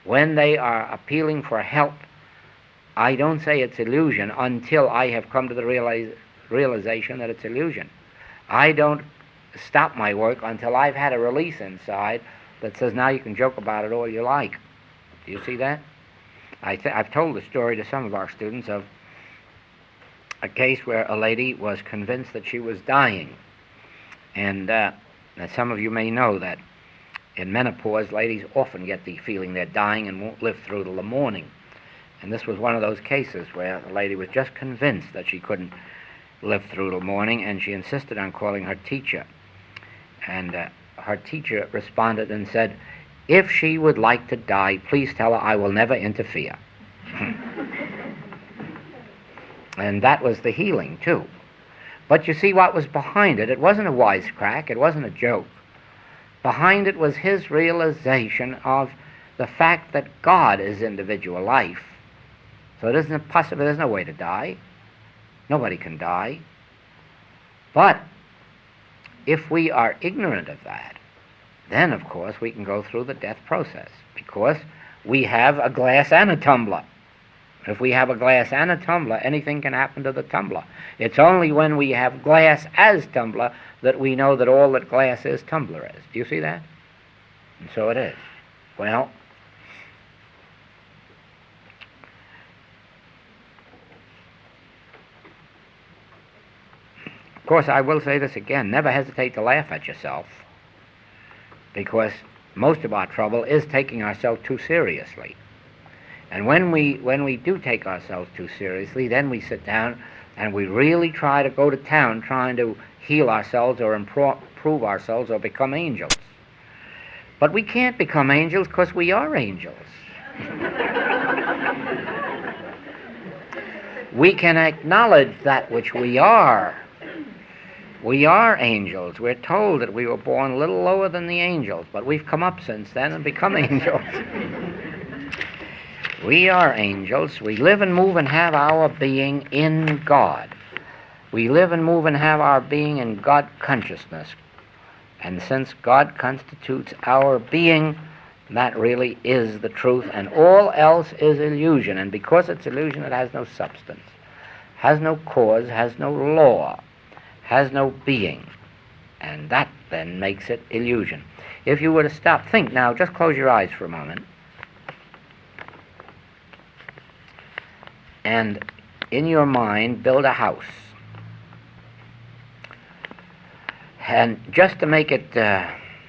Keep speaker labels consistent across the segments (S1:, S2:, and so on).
S1: When they are appealing for help, I don't say it's illusion until I have come to the realization that it's illusion. I don't stop my work until I've had a release inside that says, now you can joke about it all you like. Do you see that? I've told the story to some of our students of a case where a lady was convinced that she was dying. And some of you may know that in menopause, ladies often get the feeling they're dying and won't live through till the morning. And this was one of those cases where the lady was just convinced that she couldn't live through till morning, and she insisted on calling her teacher. And her teacher responded and said, if she would like to die, please tell her I will never interfere. And that was the healing, too. But you see what was behind it. It wasn't a wisecrack. It wasn't a joke. Behind it was his realization of the fact that God is individual life. So it isn't possible. There's no way to die. Nobody can die. But if we are ignorant of that, then, of course, we can go through the death process, because we have a glass and a tumbler. If we have a glass and a tumbler, anything can happen to the tumbler. It's only when we have glass as tumbler that we know that all that glass is, tumbler is. Do you see that? And so it is. Well, of course, I will say this again. Never hesitate to laugh at yourself, because most of our trouble is taking ourselves too seriously. And when we do take ourselves too seriously, then we sit down and we really try to go to town trying to heal ourselves or improve ourselves or become angels. But we can't become angels because we are angels. We can acknowledge that which we are. We are angels. We're told that we were born a little lower than the angels, but we've come up since then and become angels. We are angels. We live and move and have our being in God. We live and move and have our being in God consciousness. And since God constitutes our being, that really is the truth, and all else is illusion. And because it's illusion, it has no substance, has no cause, has no law, has no being. And that then makes it illusion. If you were to stop, think now, just close your eyes for a moment. And in your mind, build a house. And just to make it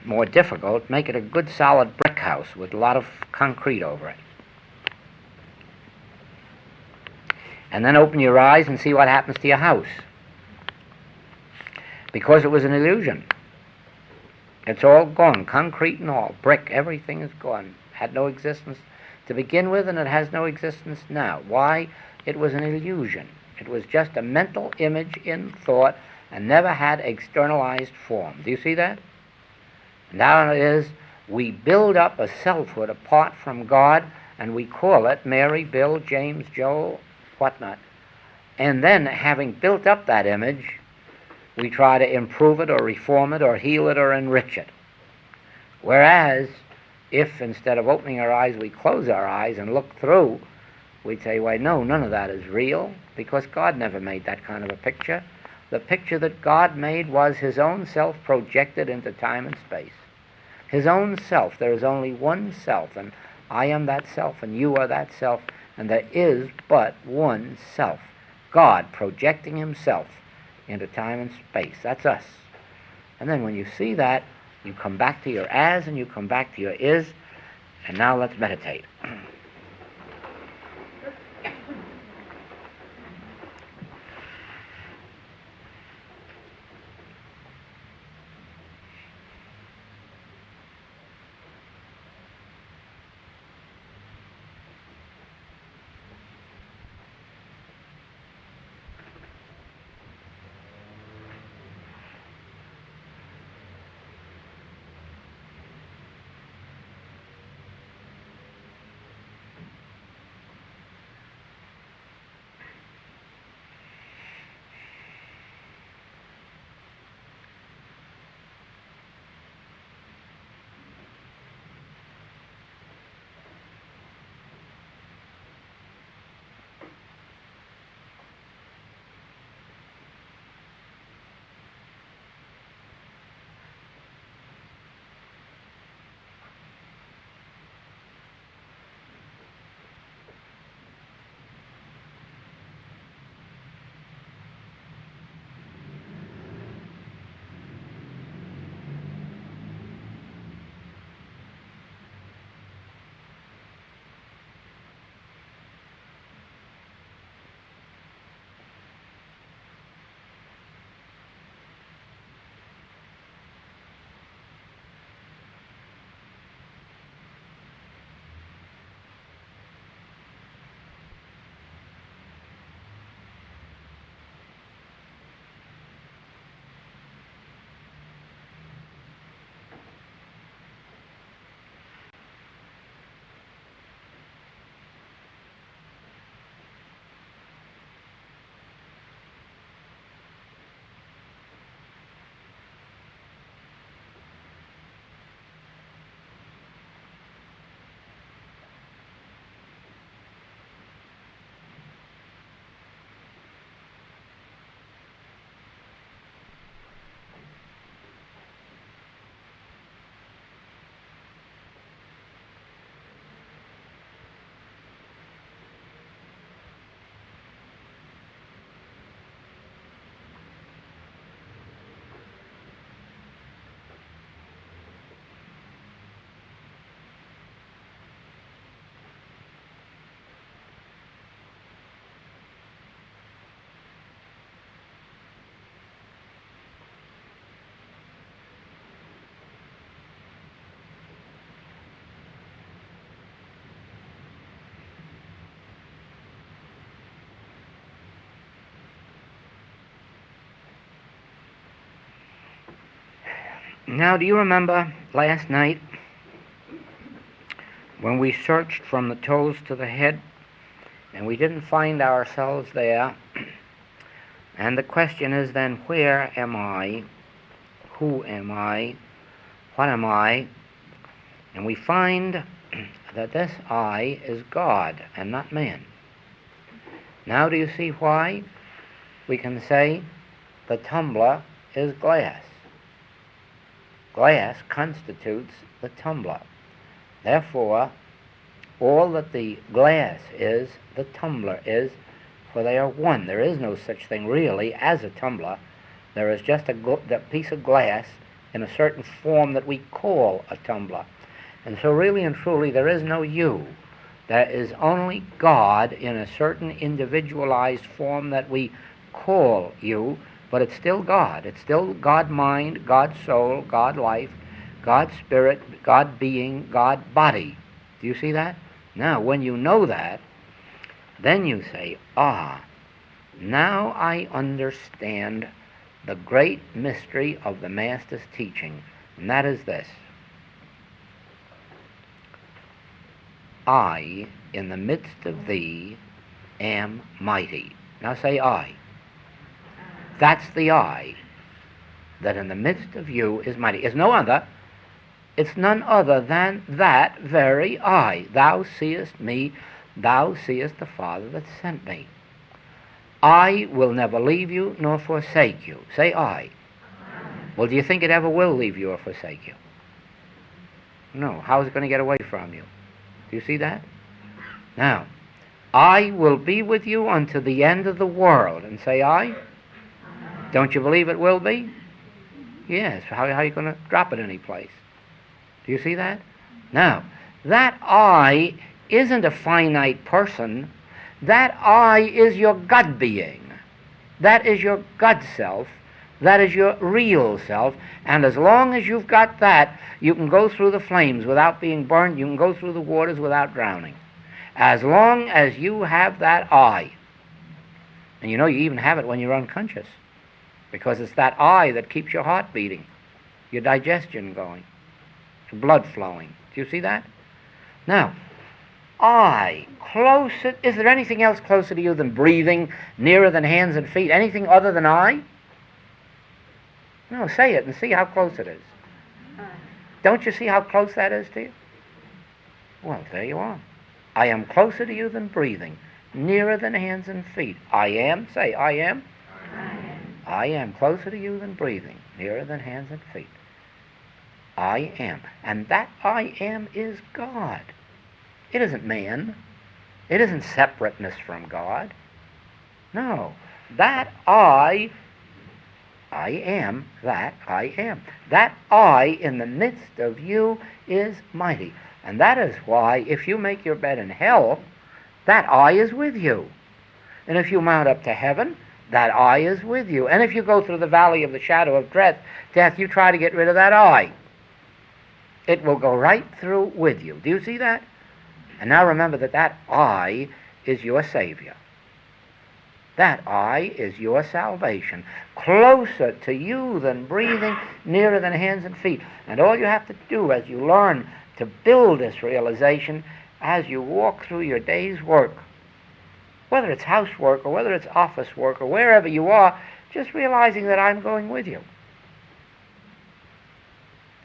S1: more difficult, make it a good solid brick house with a lot of concrete over it. And then open your eyes and see what happens to your house. Because it was an illusion. It's all gone, concrete and all, brick, everything is gone. Had no existence to begin with, and it has no existence now. Why? It was an illusion. It was just a mental image in thought and never had externalized form. Do you see that? Now it is, we build up a selfhood apart from God, and we call it Mary, Bill, James, Joe, whatnot. And then, having built up that image, we try to improve it or reform it or heal it or enrich it. Whereas, if instead of opening our eyes, we close our eyes and look through, we'd say, why, no, none of that is real, because God never made that kind of a picture. The picture that God made was his own self projected into time and space. His own self. There is only one self, and I am that self, and you are that self, and there is but one self. God projecting himself into time and space. That's us. And then when you see that, you come back to your as and you come back to your is, and now let's meditate. Now, do you remember last night when we searched from the toes to the head and we didn't find ourselves there? And the question is then, where am I? Who am I? What am I? And we find that this I is God and not man. Now do you see why we can say the tumbler is glass? Glass constitutes the tumbler. Therefore, all that the glass is, the tumbler is, for they are one. There is no such thing really as a tumbler. There is just a piece of glass in a certain form that we call a tumbler. And so really and truly there is no you. There is only God in a certain individualized form that we call you, but it's still God. It's still God mind, God soul, God life, God spirit, God being, God body. Do you see that? Now, when you know that, then you say, now I understand the great mystery of the Master's teaching, and that is this. I, in the midst of thee, am mighty. Now say I. That's the I, that in the midst of you is mighty. It's no other. It's none other than that very I. Thou seest me, thou seest the Father that sent me. I will never leave you nor forsake you. Say I. Well, do you think it ever will leave you or forsake you? No. How is it going to get away from you? Do you see that? Now, I will be with you unto the end of the world. And say I. Don't you believe it will be? Yes. How are you going to drop it any place? Do you see that? Now, that I isn't a finite person. That I is your God being. That is your God self. That is your real self. And as long as you've got that, you can go through the flames without being burned. You can go through the waters without drowning. As long as you have that I. And you know you even have it when you're unconscious. Because it's that I that keeps your heart beating, your digestion going, your blood flowing. Do you see that? Now, I, closer, is there anything else closer to you than breathing, nearer than hands and feet? Anything other than I? No, say it and see how close it is. Don't you see how close that is to you? Well, there you are. I am closer to you than breathing, nearer than hands and feet. I am, say, I am. I am closer to you than breathing, nearer than hands and feet. I am. And that I am is God. It isn't man. It isn't separateness from God. No. That I am that I am. That I in the midst of you is mighty. And that is why if you make your bed in hell, that I is with you. And if you mount up to heaven, that I is with you. And if you go through the valley of the shadow of death, you try to get rid of that I. It will go right through with you. Do you see that? And now remember that that I is your Savior. That I is your salvation. Closer to you than breathing, nearer than hands and feet. And all you have to do as you learn to build this realization, as you walk through your day's work, whether it's housework or whether it's office work or wherever you are, just realizing that I'm going with you.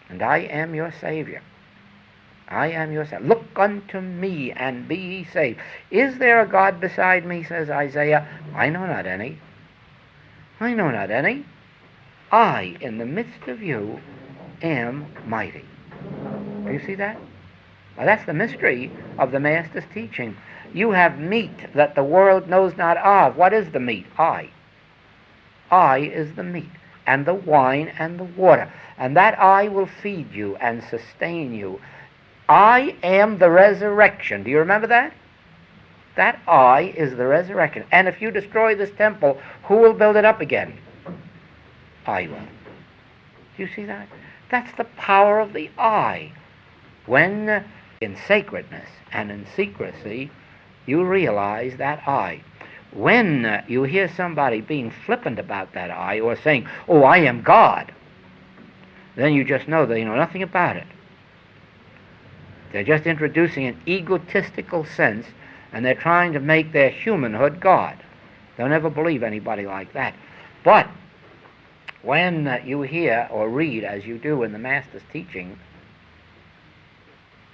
S1: And I am your Savior. I am your Savior. Look unto me and be ye saved. Is there a God beside me, says Isaiah? I know not any. I know not any. I, in the midst of you, am mighty. Do you see that? Well, that's the mystery of the Master's teaching. You have meat that the world knows not of. What is the meat? I. I is the meat, and the wine and the water. And that I will feed you and sustain you. I am the resurrection. Do you remember that? That I is the resurrection. And if you destroy this temple, who will build it up again? I will. Do you see that? That's the power of the I. When in sacredness and in secrecy, you realize that I. When you hear somebody being flippant about that I, or saying, oh, I am God, then you just know they know nothing about it. They're just introducing an egotistical sense, and they're trying to make their humanhood God. They'll never believe anybody like that. But when you hear or read, as you do in the Master's teaching,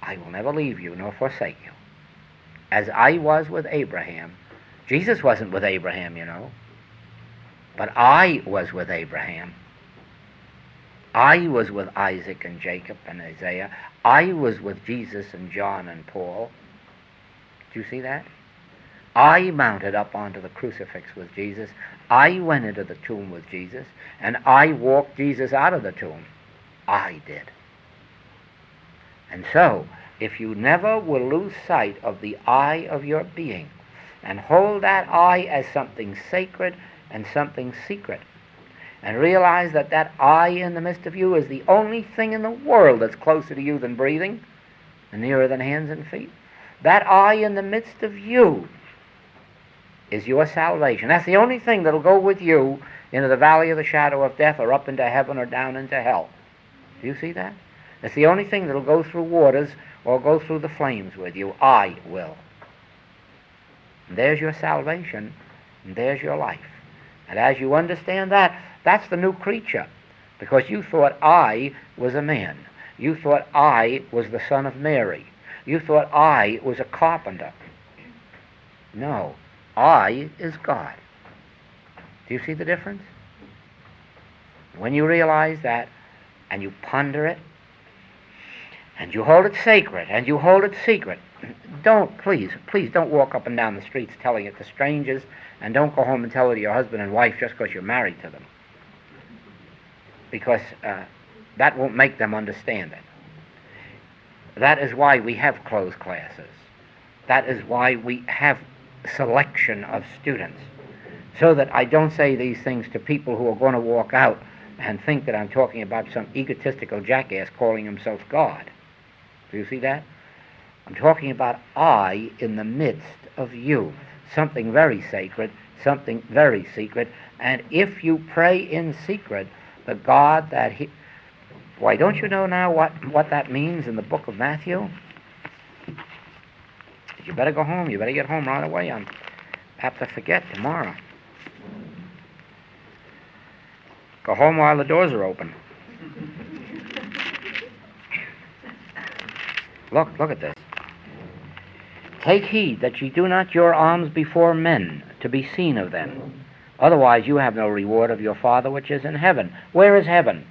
S1: I will never leave you nor forsake you, as I was with Abraham. Jesus wasn't with Abraham, you know, but I was with Abraham. I was with Isaac and Jacob and Isaiah. I was with Jesus and John and Paul. Do you see that? I mounted up onto the crucifix with Jesus. I went into the tomb with Jesus, and I walked Jesus out of the tomb. I did. And so, if you never will lose sight of the I of your being, and hold that I as something sacred and something secret, and realize that that I in the midst of you is the only thing in the world that's closer to you than breathing, and nearer than hands and feet, that I in the midst of you is your salvation. That's the only thing that'll go with you into the valley of the shadow of death, or up into heaven, or down into hell. Do you see that? It's the only thing that'll go through waters or go through the flames with you. I will. And there's your salvation, and there's your life. And as you understand that, that's the new creature. Because you thought I was a man. You thought I was the son of Mary. You thought I was a carpenter. No, I is God. Do you see the difference? When you realize that, and you ponder it, and you hold it sacred, and you hold it secret, please don't walk up and down the streets telling it to strangers, and don't go home and tell it to your husband and wife just because you're married to them. Because that won't make them understand it. That is why we have closed classes. That is why we have selection of students. So that I don't say these things to people who are going to walk out and think that I'm talking about some egotistical jackass calling himself God. Do you see that? I'm talking about I in the midst of you. Something very sacred, something very secret. And if you pray in secret, the God that he... Why, don't you know now what that means in the book of Matthew? You better go home. You better get home right away. I'm apt to forget tomorrow. Go home while the doors are open. Look at this. Take heed that ye do not your alms before men, to be seen of them. Otherwise you have no reward of your Father which is in heaven. Where is heaven?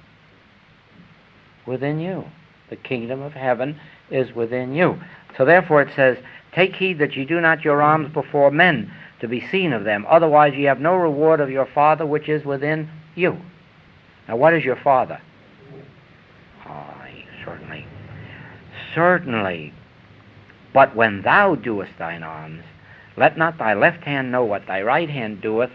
S1: Within you. The kingdom of heaven is within you. So therefore it says, take heed that ye do not your alms before men, to be seen of them. Otherwise ye have no reward of your Father which is within you. Now what is your Father? Aye, certainly. Certainly. But when thou doest thine alms, let not thy left hand know what thy right hand doeth,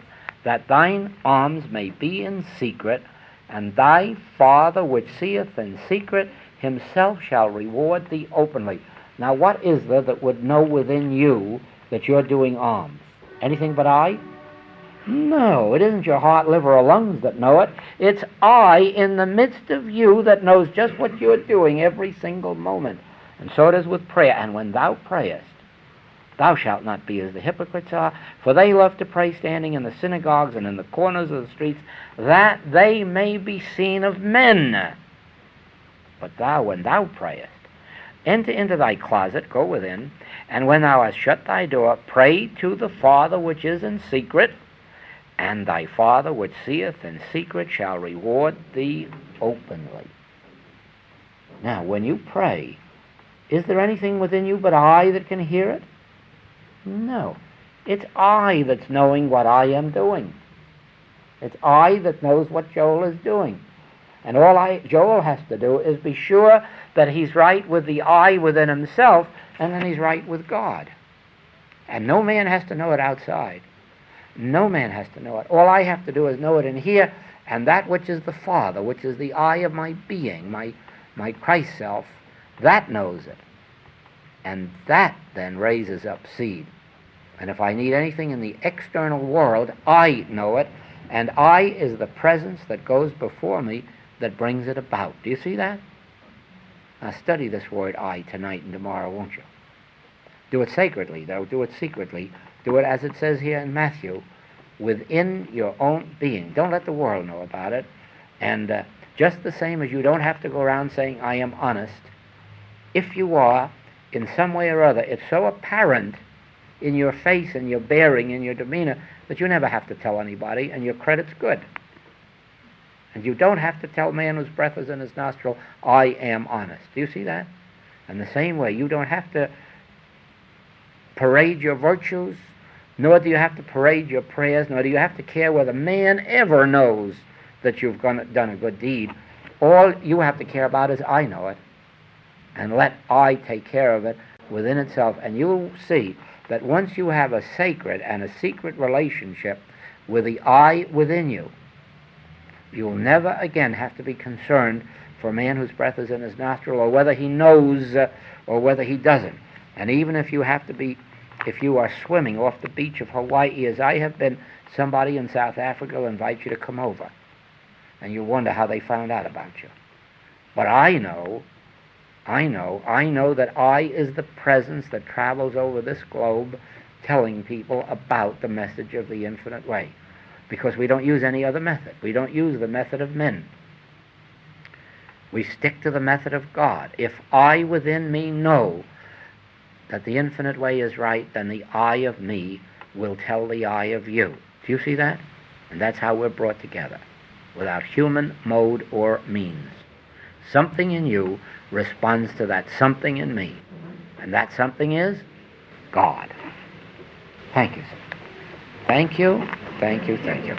S1: that thine alms may be in secret, and thy Father which seeth in secret himself shall reward thee openly. Now what is there that would know within you that you're doing alms? Anything but I? No, it isn't your heart, liver, or lungs that know it. It's I in the midst of you that knows just what you're doing every single moment. And so it is with prayer. And when thou prayest, thou shalt not be as the hypocrites are, for they love to pray standing in the synagogues and in the corners of the streets, that they may be seen of men. But thou, when thou prayest, enter into thy closet, go within, and when thou hast shut thy door, pray to the Father which is in secret, and thy Father which seeth in secret shall reward thee openly. Now, when you pray, is there anything within you but I that can hear it? No. It's I that's knowing what I am doing. It's I that knows what Joel is doing. And all Joel has to do is be sure that he's right with the I within himself, and then he's right with God. And no man has to know it outside. No man has to know it. All I have to do is know it in here, and that which is the Father, which is the I of my being, my Christ self, that knows it. And that then raises up seed. And if I need anything in the external world, I know it, and I is the presence that goes before me that brings it about. Do you see that? Now study this word I tonight and tomorrow, won't you? Do it sacredly, though. Do it secretly. Do it as it says here in Matthew, within your own being. Don't let the world know about it. And just the same as you don't have to go around saying, I am honest, if you are, in some way or other, it's so apparent in your face and your bearing and your demeanor that you never have to tell anybody, and your credit's good. And you don't have to tell man whose breath is in his nostril, I am honest. Do you see that? And the same way, you don't have to parade your virtues, nor do you have to parade your prayers, nor do you have to care whether man ever knows that you've done a good deed. All you have to care about is I know it, and let I take care of it within itself. And you'll see that once you have a sacred and a secret relationship with the I within you, you'll never again have to be concerned for a man whose breath is in his nostril, or whether he knows or whether he doesn't. And even if you are swimming off the beach of Hawaii, as I have been, somebody in South Africa will invite you to come over, and you wonder how they found out about you. But I know that I is the presence that travels over this globe telling people about the message of the infinite way. Because we don't use any other method. We don't use the method of men. We stick to the method of God. If I within me know that the infinite way is right, then the I of me will tell the I of you. Do you see that? And that's how we're brought together, without human mode or means. Something in you responds to that something in me, and that something is God. Thank you, sir. Thank you, thank you, thank you.